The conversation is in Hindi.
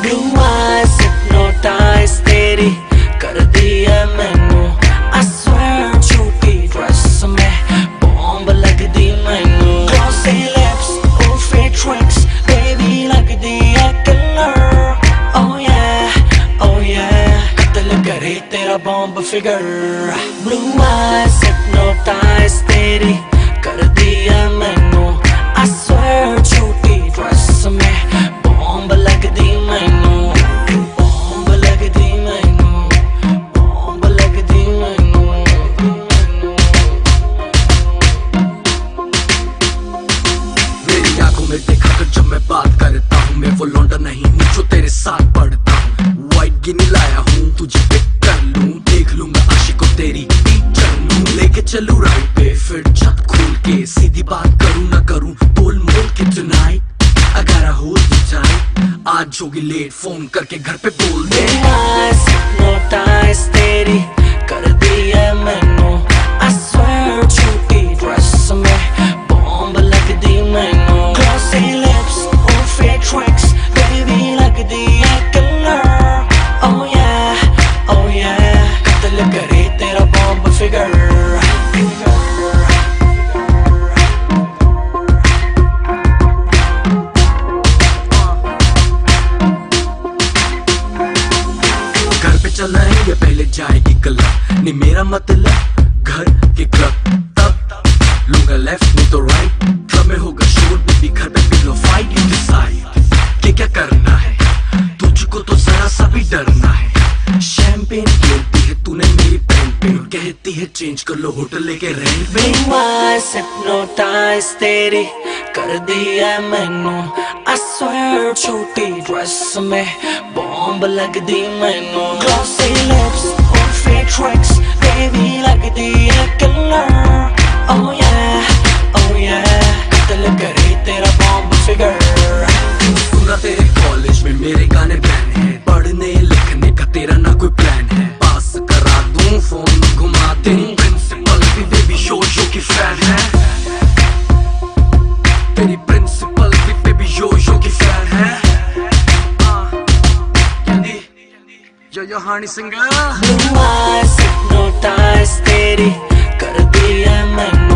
Blue eyes hypnotize तेरी कर दी है मैनू I swear झूठी ड्रेस में बॉम्ब लग दी मैनू Glossy lips और fake tricks baby लग दी है killer Oh yeah कत्ल करे तेरा bomb figure Blue eyes hypnotize तेरी कर दी है मैनू I swear झूठी ड्रेस में बॉम्ब लग दी मैनू बॉम्ब लग दी मैनू बॉम्ब लग दी मैनू मेरी आंखों में देखा कर जब मैं बात करता हूँ मैं वो लौंडा नहीं हूँ जो तेरे साथ पढ़ता हूँ व्हाइट गिनी लाया हूँ तुझे पिक कर लूँ देख लूंगा आशिकों तेरी टीचर लूँ लेके चलूँ राइट पे फिर छत खोल के सीधी बात करूँ ना करूँ तोल मोल के tonight I gotta hold you tight आज होगी लेट फोन करके घर पे बोल दे hypnotize तेरी कर दी है मैनू I swear झूठी ड्रेस में बॉम्ब लग दी मैनू Glossy lips और fake tricks baby लग दी है killer Oh yeah कत्ल करे तेरा बॉम्ब फिगर चलना है या पहले जाएगी क्लब नहीं मेरा मतलब घर के क्लब तब लूंगा लेफ्ट नहीं तो राइट क्लब में होगा शोर भी घर पे पिलो फाइट यू डिसाइड कि क्या करना है तुझको तो जरा सा भी डरना है शैंपेन गिरती है तूने मेरी पेन पे कहती है चेंज कर लो होटल लेके रेंट पे hypnotize तेरी कर दी है मैनू I swear छोटी ड्रेस में बॉम्ब लग दी मैनू Glossy lips और fake tricks baby लग दी है killer Oh yeah कत्ल करे तेरा बॉम्ब फिगर सुना तेरे कॉलेज में मेरे गाने बैन है पढ़ने लिखने का तेरा ना कोई प्लान है पास करा दूं फोन घुमा दे प्रिंसिपल भी बेबी शो की फैन है तेरी प्रिंसिपल भी बेबी शो की फैन है यो हानी सिंगर Blue eyes hypnotize तेरी कर दी है मैनू